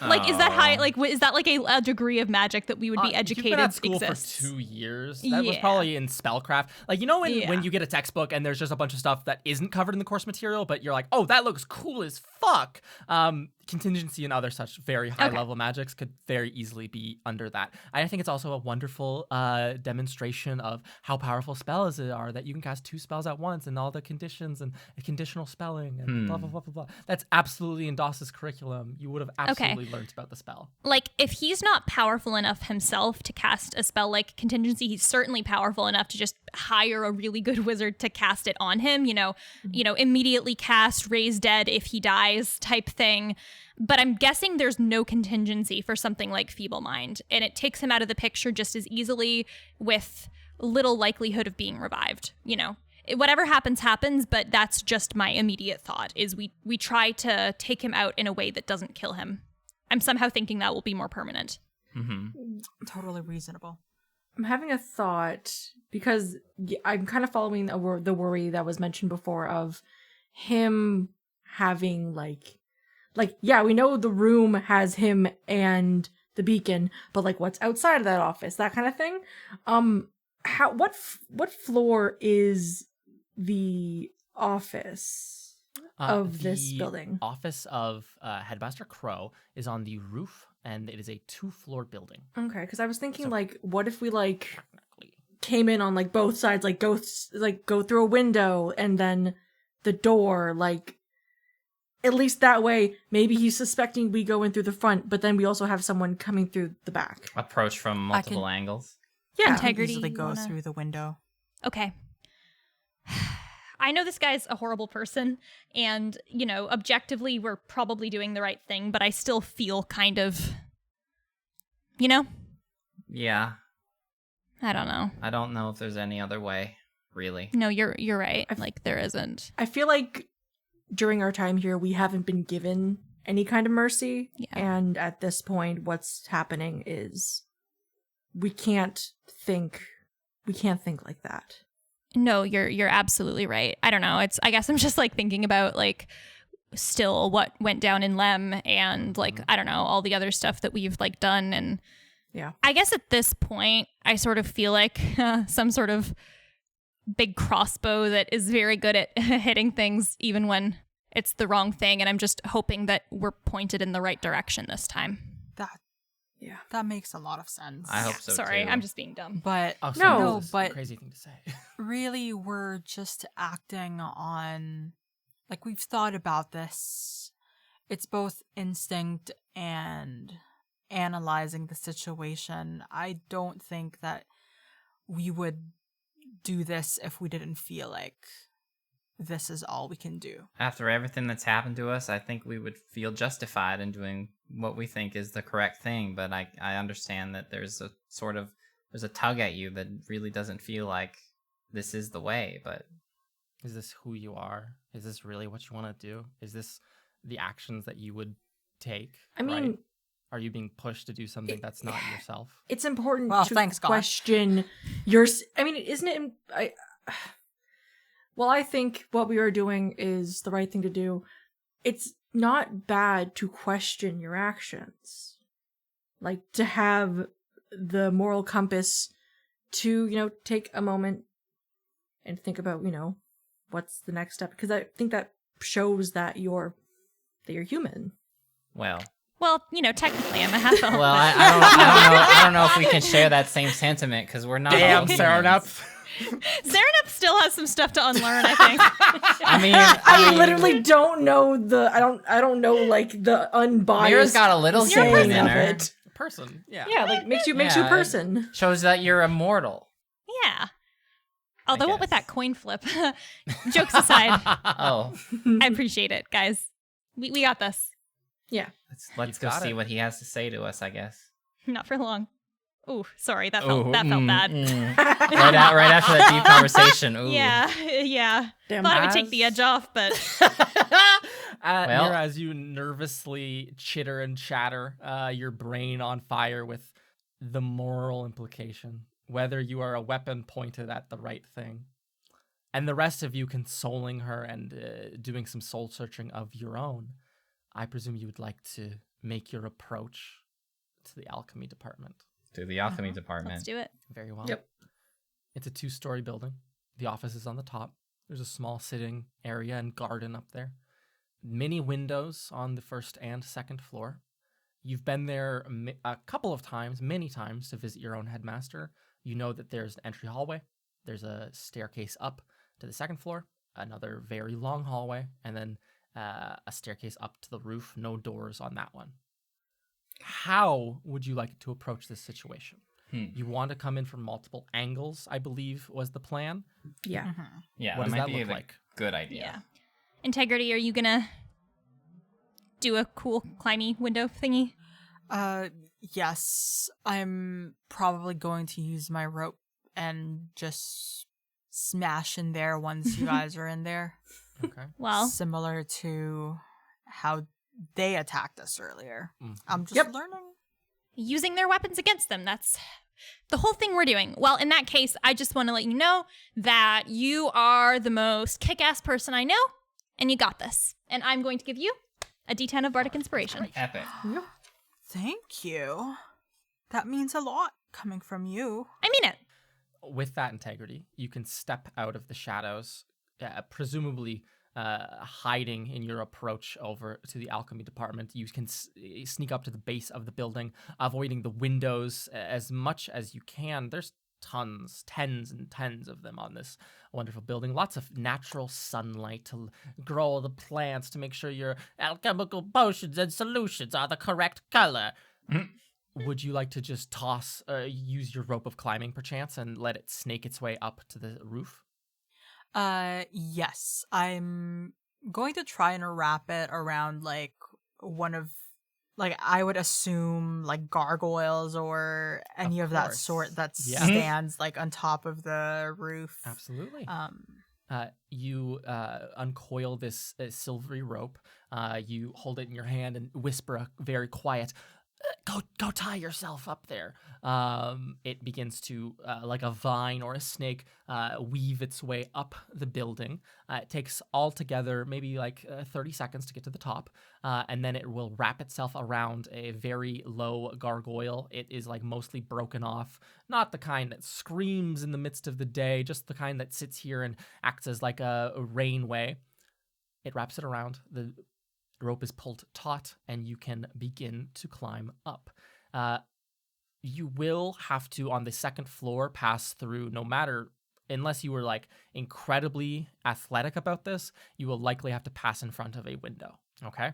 Like, is that high? Like, is that like a degree of magic that we would be educated You've been at school exists? for 2 years. That was probably in spellcraft. Like, you know when you get a textbook and there's just a bunch of stuff that isn't covered in the course material, but you're like, oh, that looks cool as fuck. Contingency and other such very high level magics could very easily be under that. I think it's also a wonderful demonstration of how powerful spells are, that you can cast 2 spells at once and all the conditions and conditional spelling and blah, blah, blah, blah, blah. That's absolutely in Doss's curriculum. You would have absolutely learned about the spell. Like, if he's not powerful enough himself to cast a spell like contingency, he's certainly powerful enough to just hire a really good wizard to cast it on him, you know, immediately cast, raise dead if he dies type thing. But I'm guessing there's no contingency for something like Feeble Mind, and it takes him out of the picture just as easily with little likelihood of being revived, you know. Whatever happens, happens, but that's just my immediate thought, is we try to take him out in a way that doesn't kill him. I'm somehow thinking that will be more permanent. Mm-hmm. Totally reasonable. I'm having a thought because I'm kind of following the worry that was mentioned before of him having like, yeah, we know the room has him and the beacon, but like what's outside of that office, that kind of thing. What floor is the office of this building? Office of Headmaster Crow is on the roof, and it is a 2-floor building. Okay, because I was thinking like, what if we like came in on like both sides, like go through a window and then the door, like. At least that way, maybe he's suspecting we go in through the front, but then we also have someone coming through the back. Approach from multiple angles. Yeah. Integrity. Easily go through the window. Okay. I know this guy's a horrible person, and, you know, objectively, we're probably doing the right thing, but I still feel kind of, you know? Yeah. I don't know. I don't know if there's any other way, really. No, you're right. Like, there isn't. I feel like during our time here, we haven't been given any kind of mercy. Yeah. And at this point, what's happening is we can't think like that. No, you're absolutely right. I don't know. I guess I'm just like thinking about like still what went down in Lem and like, I don't know, all the other stuff that we've like done. And yeah, I guess at this point, I sort of feel like some sort of big crossbow that is very good at hitting things even when it's the wrong thing, and I'm just hoping that we're pointed in the right direction this time. That makes a lot of sense. I hope so Sorry, too. I'm just being dumb. But No, this is but a crazy thing to say. really, we're just acting on, like, we've thought about this. It's both instinct and analyzing the situation. I don't think that we would do this if we didn't feel like this is all we can do. After everything that's happened to us, I think we would feel justified in doing what we think is the correct thing, but I understand that there's a tug at you that really doesn't feel like this is the way, but... Is this who you are? Is this really what you want to do? Is this the actions that you would take? I mean... Right? Are you being pushed to do something that's not yourself? It's important to thanks, God. question your... I mean, isn't it... Well, I think what we are doing is the right thing to do. It's not bad to question your actions. Like, to have the moral compass to, take a moment and think about, what's the next step. Because I think that shows that you're human. Well, technically, I'm a half elf. well, I don't know if we can share that same sentiment because we're not. Damn, all humans. Saranep. Saranep still has some stuff to unlearn, I think. I literally don't know I don't know like the unbiased. Mira's got a little saying human in of her. it. Person, yeah. Yeah, like makes you a person. Shows that you're immortal. Yeah. Although what with that coin flip. Jokes aside. Oh. I appreciate it, guys. We got this. Yeah. Let's go see what he has to say to us, I guess. Not for long. Ooh, sorry, that felt bad. Right after that deep conversation. Ooh. Yeah. Damn. Thought it would take the edge off, but Well- Mira, as you nervously chitter and chatter, your brain on fire with the moral implication, whether you are a weapon pointed at the right thing, and the rest of you consoling her and doing some soul searching of your own, I presume you would like to make your approach to the alchemy department. To the alchemy department. Let's do it. Very well. Yep. It's a 2-story building. The office is on the top. There's a small sitting area and garden up there. Many windows on the first and second floor. You've been there a couple of times, many times, to visit your own headmaster. You know that there's an entry hallway. There's a staircase up to the second floor, another very long hallway, and then a staircase up to the roof. No doors on that one. How would you like to approach this situation? You want to come in from multiple angles, I believe, was the plan. Yeah. Yeah, What that does might that be look a like? good idea. Yeah. Integrity, are you gonna do a cool climby window thingy? Yes. I'm probably going to use my rope and just smash in there once you guys are in there. Okay. Well, Similar to how they attacked us earlier. Mm. I'm just Yep. learning. using their weapons against them. That's the whole thing we're doing. Well, in that case, I just want to let you know that you are the most kick-ass person I know, and you got this. And I'm going to give you a D10 of Bardic Inspiration. Epic. Thank you. That means a lot coming from you. I mean it. With that integrity, you can step out of the shadows, presumably hiding in your approach over to the alchemy department. You can sneak up to the base of the building, avoiding the windows as much as you can. There's tens and tens of them on this wonderful building. Lots of natural sunlight to grow the plants, to make sure your alchemical potions and solutions are the correct color. Would you like to just use your rope of climbing perchance and let it snake its way up to the roof? Yes. I'm going to try and wrap it around one of I would assume gargoyles or any of that course. sort that Yeah. stands on top of the roof. Absolutely. Um You uncoil this silvery rope. You hold it in your hand and whisper a very quiet, Go tie yourself up there. It begins to, like a vine or a snake, weave its way up the building. It takes altogether maybe 30 seconds to get to the top, and then it will wrap itself around a very low gargoyle. It is mostly broken off, not the kind that screams in the midst of the day, just the kind that sits here and acts as like a rainway. It wraps it around. The rope is pulled taut, and you can begin to climb up. You will have to, on the second floor, pass through, unless you were incredibly athletic about this, you will likely have to pass in front of a window. Okay?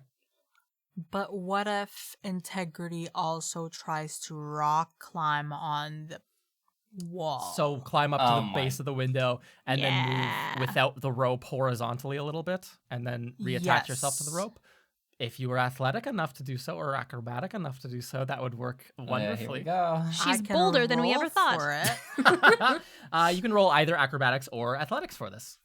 But what if Integrity also tries to rock climb on the wall? So climb up Oh to the my- base of the window and then Yeah. move without the rope horizontally a little bit, and then reattach yourself to the Yes. rope. If you were athletic enough to do so, or acrobatic enough to do so, that would work Here we wonderfully. go. I She's can bolder than we roll ever thought. for it. You can roll either acrobatics or athletics for this.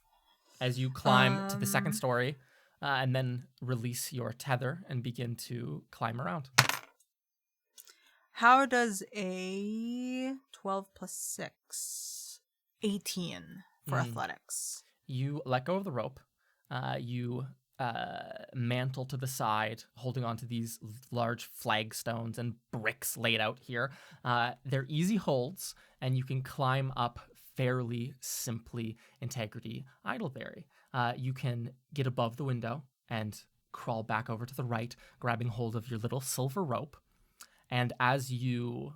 As you climb to the second story, and then release your tether and begin to climb around. How does a 12 plus 6? 18 for athletics. You let go of the rope. You mantle to the side, holding onto these large flagstones and bricks laid out here. They're easy holds, and you can climb up fairly simply. Integrity, Idleberry. You can get above the window and crawl back over to the right, grabbing hold of your little silver rope. And as you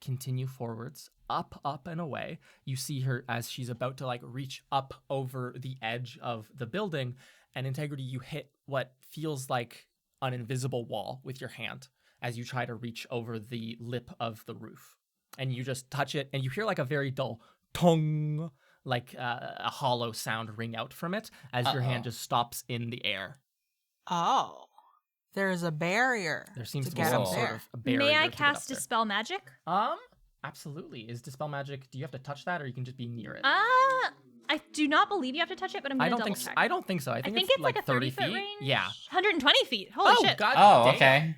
continue forwards, up and away, you see her as she's about to reach up over the edge of the building. And Integrity, you hit what feels like an invisible wall with your hand as you try to reach over the lip of the roof. And you just touch it, and you hear a very dull tong, a hollow sound ring out from it as your hand just stops in the air. Oh. There's a barrier. There seems to be get some up sort there. of a barrier. May I to get cast up there. Dispel Magic? Absolutely. Is Dispel Magic, do you have to touch that, or you can just be near it? I I do not believe you have to touch it, but I'm I gonna don't double think. check. I don't think so. I think it's like a 30 30-foot feet. range. Yeah. 120 feet. Holy shit. God. Oh, damn. okay.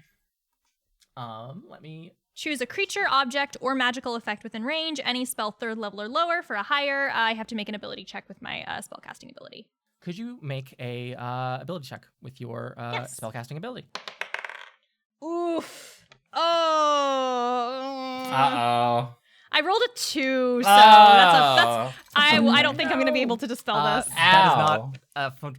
Let me. Choose a creature, object, or magical effect within range. Any spell 3rd level or lower. For a higher, I have to make an ability check with my spellcasting ability. Could you make a ability check with your Yes. spellcasting ability? Oof. Oh. Uh-oh. I rolled a 2, so that's I don't think I'm gonna be able to dispel this. That is not,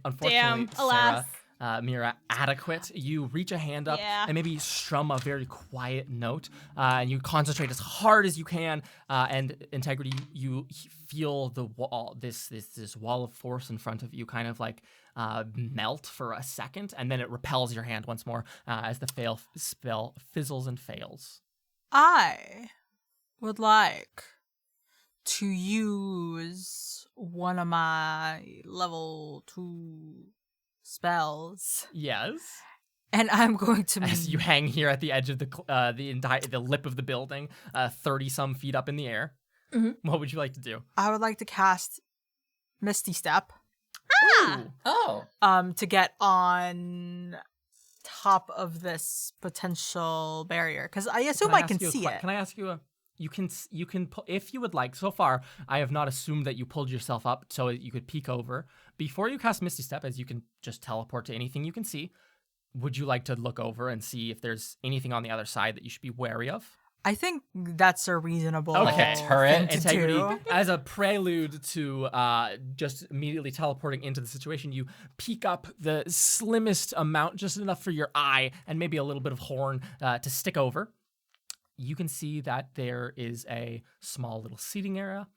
unfortunately, Damn, alas. Sarah, Mira, adequate. You reach a hand up Yeah. and maybe strum a very quiet note, and you concentrate as hard as you can. And Integrity, you feel the wall, this wall of force in front of you, kind of like melt for a second, and then it repels your hand once more as the spell fizzles and fails. I would like to use one of my level 2 spells, Yes. and I'm going to. As you hang here at the edge of the lip of the building, 30-some feet up in the air. Mm-hmm. What would you like to do? I would like to cast Misty Step. Ooh. Oh. To get on top of this potential barrier, because I assume I can see it. Can I ask you you can if you would like. So far, I have not assumed that you pulled yourself up so you could peek over. Before you cast Misty Step, as you can just teleport to anything you can see, would you like to look over and see if there's anything on the other side that you should be wary of? I think that's a reasonable Okay. Turret. thing to Integrity, do. as a prelude to just immediately teleporting into the situation, you peek up the slimmest amount, just enough for your eye, and maybe a little bit of horn to stick over. You can see that there is a small little seating area.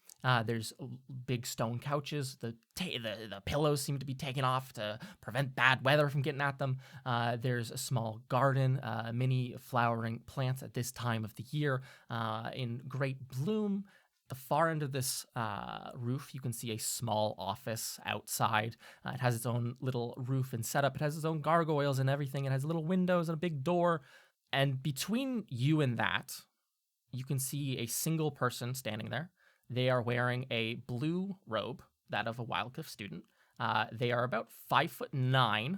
There's big stone couches. The pillows seem to be taken off to prevent bad weather from getting at them. There's a small garden, many flowering plants at this time of the year in great bloom. The far end of this roof, you can see a small office outside. It has its own little roof and setup. It has its own gargoyles and everything. It has little windows and a big door. And between you and that, you can see a single person standing there. They are wearing a blue robe, that of a Wildcliff student. They are about 5'9",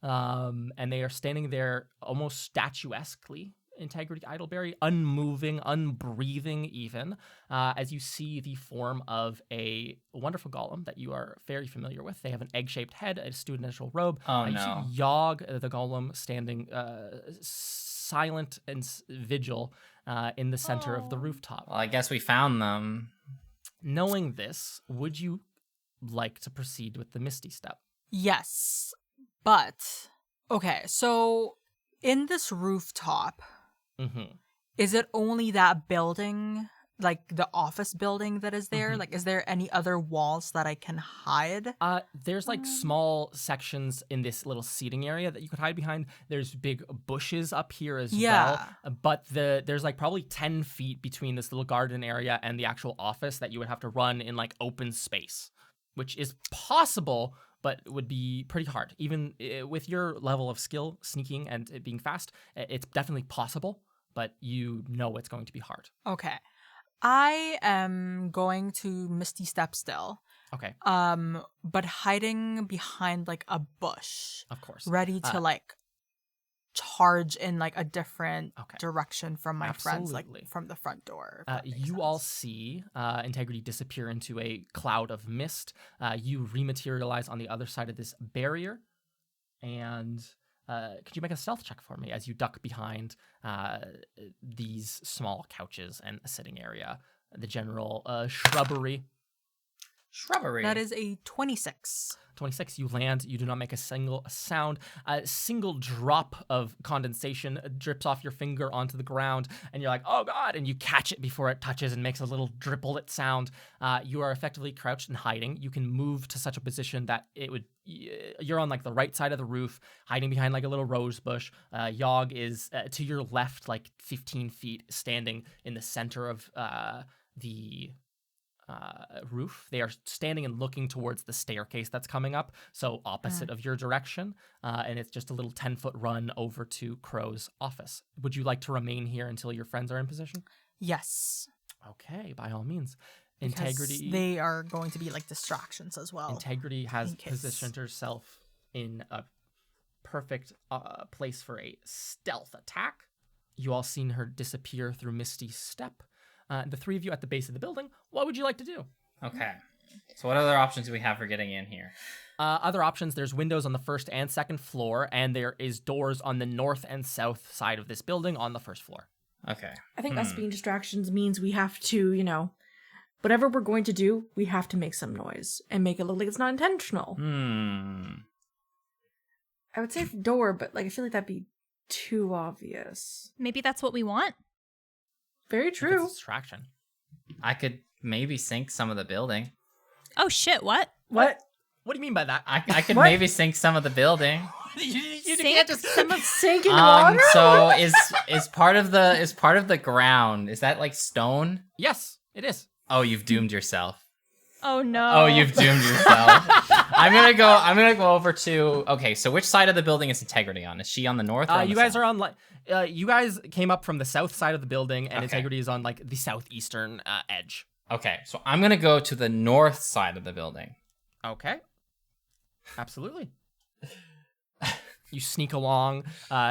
and they are standing there almost statuesquely. Integrity Idleberry, unmoving, unbreathing even, as you see the form of a wonderful golem that you are very familiar with. They have an egg-shaped head, a studential robe. Oh, You no. see Yogg, the golem, standing silent and vigil in the center of the rooftop. Well, I guess we found them. Knowing this, would you like to proceed with the Misty Step? Yes, but okay. So in this rooftop, Mm-hmm. is it only that building, like the office building, that is there? Mhm. Like, is there any other walls that I can hide? There's like small sections in this little seating area that you could hide behind. There's big bushes up here as Yeah. well. But there's like probably 10 feet between this little garden area and the actual office that you would have to run in like open space, which is possible, but would be pretty hard. Even with your level of skill, sneaking and it being fast, it's definitely possible, but you know it's going to be hard. Okay. I am going to Misty Step still. Okay, But hiding behind like a bush, of course. ready to like charge in like a different Okay. direction from my friends, Absolutely. like from the front door. if that makes You all sense. see Integrity disappear into a cloud of mist. You rematerialize on the other side of this barrier. And could you make a stealth check for me as you duck behind these small couches and a sitting area, the general shrubbery? Shrubbery. That is a 26. 26, you land, you do not make a single sound. A single drop of condensation drips off your finger onto the ground, and you're like, oh god, and you catch it before it touches and makes a little driplet sound. You are effectively crouched and hiding. You can move to such a position that you're on like the right side of the roof, hiding behind like a little rose bush. Yogg is to your left, like 15 feet, standing in the center of the roof. They are standing and looking towards the staircase that's coming up, so opposite of your direction, and it's just a little 10-foot run over to Crow's office. Would you like to remain here until your friends are in position? Yes. Okay, by all means. because Integrity. they are going to be like distractions as well. Integrity has in case. positioned herself in a perfect place for a stealth attack. You all seen her disappear through Misty Step. The three of you at the base of the building, what would you like to do? Okay. So what other options do we have for getting in here? Other options, there's windows on the first and second floor, and there is doors on the north and south side of this building on the first floor. Okay. I think us being distractions means we have to, whatever we're going to do, we have to make some noise and make it look like it's not intentional. I would say door, but I feel like that'd be too obvious. Maybe that's what we want. Very It's a true. distraction. I could maybe sink some of the building. Oh shit, what? What? What do you mean by that? I could What? maybe sink some of the building. you Sink some of Sink in water? So is part of the ground, is that like stone? Yes, it is. Oh, you've doomed yourself. Oh no. Oh, you've doomed yourself. I'm gonna go over to. Okay, so which side of the building is Integrity on? Is she on the north? Or on You the guys south? are on you guys came up from the south side of the building, and Okay. Integrity is on the southeastern edge. Okay, so I'm gonna go to the north side of the building. Okay. Absolutely. You sneak along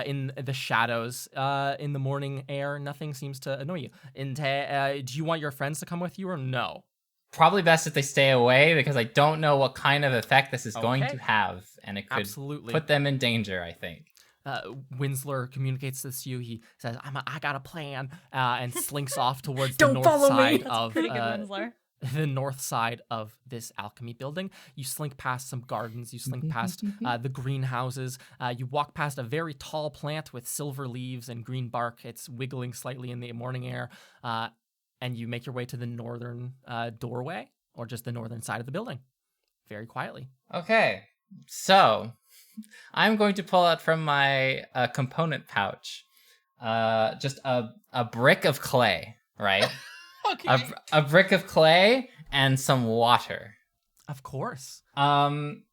in the shadows. In the morning air, nothing seems to annoy you. Do you want your friends to come with you or no? Probably best if they stay away because I don't know what kind of effect this is going Okay. to have, and it could Absolutely. put them in danger, I think. Winsler communicates this to you. He says, I got a plan, and slinks off towards Don't the north follow me. side That's of Pretty good, Winsler. the north side of this alchemy building. You slink past some gardens. You slink past the greenhouses. You walk past a very tall plant with silver leaves and green bark. It's wiggling slightly in the morning air. And you make your way to the northern doorway, or just the northern side of the building, very quietly. Okay, so I'm going to pull out from my component pouch just a brick of clay, right? Okay. A brick of clay and some water. Of course. I'm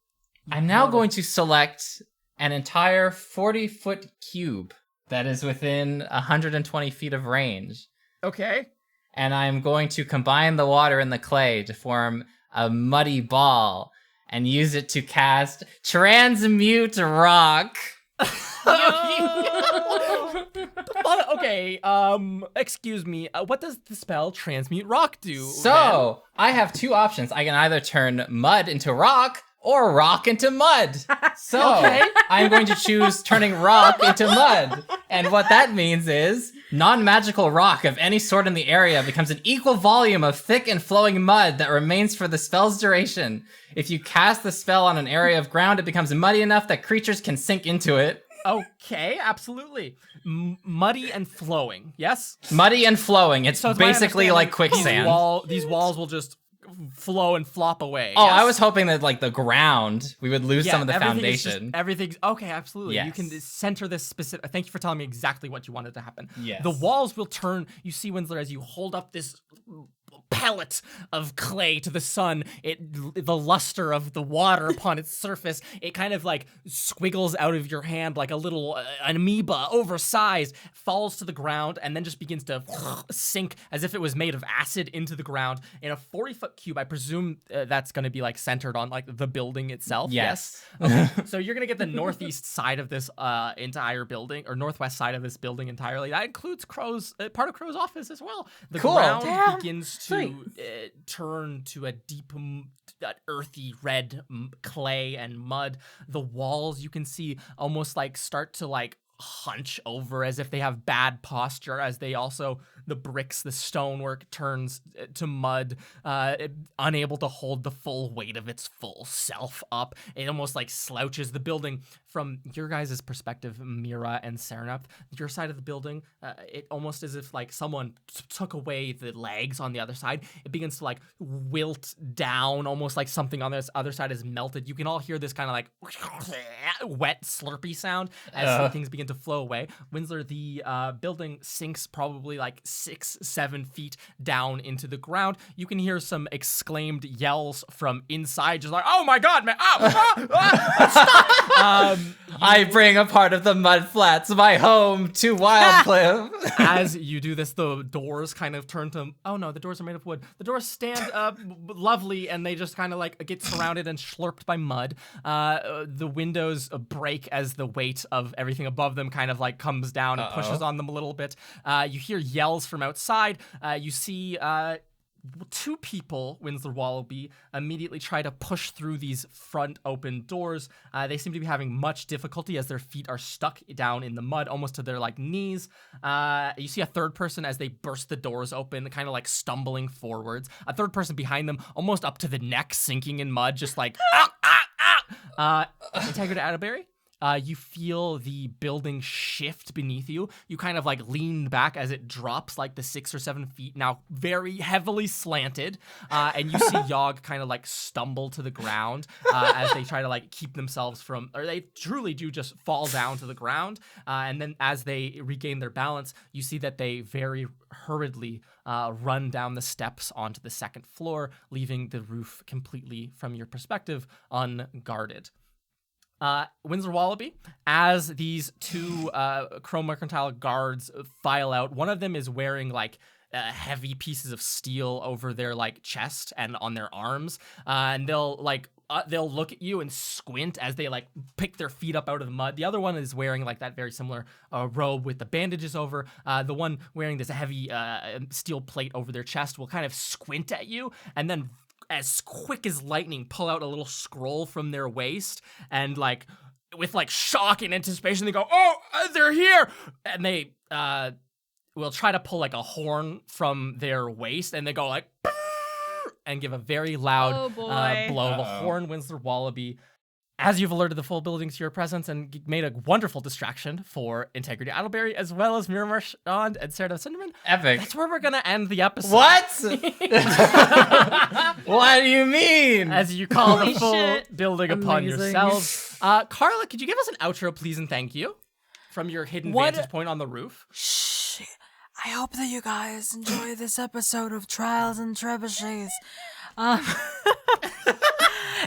now going to select an entire 40-foot cube that is within 120 feet of range. Okay. And I'm going to combine the water and the clay to form a muddy ball and use it to cast Transmute Rock. Okay, excuse me. What does the spell Transmute Rock do? So, I have two options. I can either turn mud into rock or rock into mud. So, Okay. I'm going to choose turning rock into mud. And what that means is non-magical rock of any sort in the area becomes an equal volume of thick and flowing mud that remains for the spell's duration. If you cast the spell on an area of ground, it becomes muddy enough that creatures can sink into it. Okay, absolutely. Muddy and flowing, yes? Muddy and flowing. It's So it's my basically like understanding quicksand. These walls will just flow and flop away. Oh, yes? I was hoping that like the ground, we would lose Yeah, some of the everything is foundation. Everything's okay, absolutely. You Yes. can center this specific. Thank you for telling me exactly what you wanted to happen. Yes. The walls will turn. You see, Winsler, as you hold up this pellet of clay to the sun, the luster of the water upon its surface, it kind of like squiggles out of your hand like a little amoeba, oversized, falls to the ground, and then just begins to sink as if it was made of acid into the ground in a 40-foot cube. I presume that's going to be like centered on like the building itself. Yes. Okay. So you're going to get the northeast side of this entire building, or northwest side of this building entirely. That includes part of Crow's office as well. The Cool. ground Damn. begins Sweet. to turn to a deep, earthy red clay and mud. The walls, you can see, almost like start to like hunch over as if they have bad posture, as they also, the bricks, the stonework turns to mud, unable to hold the full weight of its full self up. It almost like slouches the building. From your guys' perspective, Mira and Serenap, your side of the building, it almost as if like someone took away the legs on the other side. It begins to like wilt down, almost like something on this other side is melted. You can all hear this kind of like wet slurpy sound as things begin to flow away. Winsler, the building sinks probably like 6-7 feet down into the ground. You can hear some exclaimed yells from inside, just like, "Oh my god, man! Stop!" I bring a part of the mud flats, my home, to Wildcliff. As you do this, the doors kind of turn to, oh no, the doors are made of wood. The doors stand up lovely, and they just kind of like get surrounded and slurped by mud. The windows break as the weight of everything above them kind of like comes down and pushes on them a little bit. You hear yells from outside. You see two people, Winslow Wallaby, immediately try to push through these front open doors. They seem to be having much difficulty as their feet are stuck down in the mud, almost to their like knees. You see a third person as they burst the doors open, kind of like stumbling forwards. A third person behind them, almost up to the neck, sinking in mud, just like Integrity Atterbury. You feel the building shift beneath you. You kind of like lean back as it drops like the 6 or 7 feet, now very heavily slanted. And you see Yogg kind of like stumble to the ground as they try to like keep themselves from, or they truly do just fall down to the ground. And then as they regain their balance, you see that they very hurriedly run down the steps onto the second floor, leaving the roof completely, from your perspective, unguarded. Windsor Wallaby, as these two Chrome Mercantile guards file out, one of them is wearing like heavy pieces of steel over their like chest and on their arms, and they'll look at you and squint as they like pick their feet up out of the mud. The other one is wearing like that very similar robe with the bandages over. The one wearing this heavy steel plate over their chest will kind of squint at you, and then as quick as lightning pull out a little scroll from their waist, and like with like shock and anticipation they go, "Oh, they're here!" And they will try to pull like a horn from their waist, and they go like and give a very loud blow of a horn. Winslow Wallaby, as you've alerted the full building to your presence and made a wonderful distraction for Integrity Atterbury, as well as Mira Marchand and Sarah Cinderman. Epic. That's where we're going to end the episode. What? What do you mean? As you call the Holy full shit. building upon Amazing. yourselves. Carla, could you give us an outro, please, and thank you? From your hidden vantage point on the roof. Shh. I hope that you guys enjoy this episode of Trials and Trebuchets.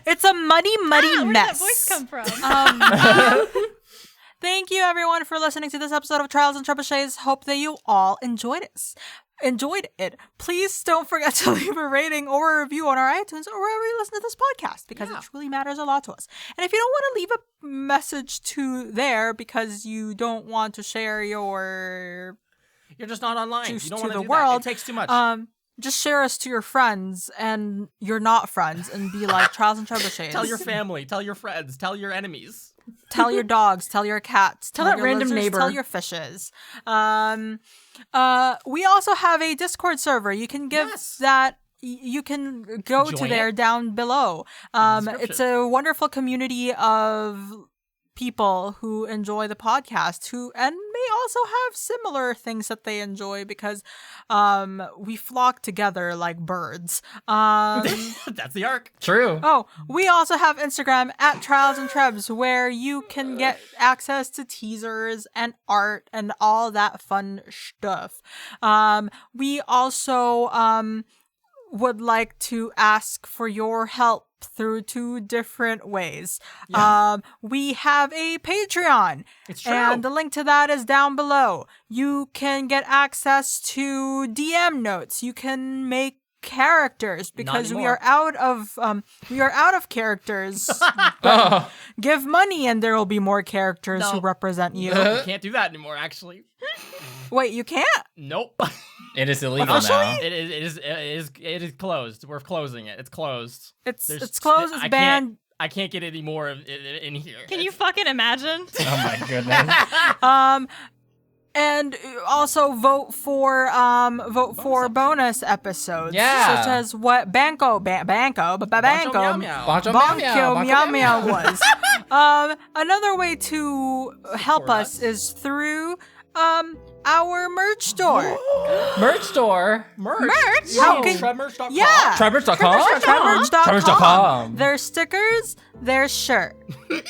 It's a muddy Where did that mess. voice come from? Thank you, everyone, for listening to this episode of Trials and Trebuchets. Hope that you all enjoyed it. Please don't forget to leave a rating or a review on our iTunes or wherever you listen to this podcast, because it truly matters a lot to us. And if you don't want to leave a message to there because you don't want to share your You're just not online. juice You don't to want to the do world, that. It takes too much. just share us to your friends and you're not friends and be like Trials and Trebuchets. Tell your family, tell your friends, tell your enemies. Tell your dogs, tell your cats, tell that your random lizards, neighbor. tell your fishes. We also have a Discord server. You can give that. You can go to Join there it. down below. It's a wonderful community of people who enjoy the podcast and may also have similar things that they enjoy, because we flock together like birds. That's the arc. True. Oh, we also have Instagram at Trials and Trebs, where you can get access to teasers and art and all that fun stuff. We also would like to ask for your help through 2 different ways. We have a Patreon. It's true. And the link to that is down below. You can get access to DM notes. You can make characters, because we anymore. are out of characters. Give money and there will be more characters who represent you. You can't do that anymore, actually. Wait, you can't? Nope. It is illegal now. It is closed. We're closing it. It's closed. It's There's- closed. It's banned. I can't get any more in here. Can you fucking imagine? Oh my goodness. And also vote for bonus episodes. Yeah. Such as what Banco Meow Meow. Bonko Meow Meow was. Another way to help us is through our merch store. Merch store. Merch. How can- Tremors.com. Yeah. Trebridge.com? Trebridge.com. Trebridge.com. There's stickers, there's shirt.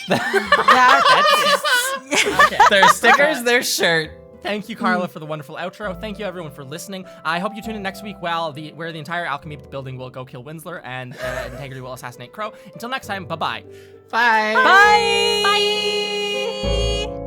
That's it. Okay. There's stickers, there's shirt. Thank you, Carla, for the wonderful outro. Thank you, everyone, for listening. I hope you tune in next week where the entire alchemy building will go kill Winsler and Integrity will assassinate Crow. Until next time, bye-bye. Bye. Bye.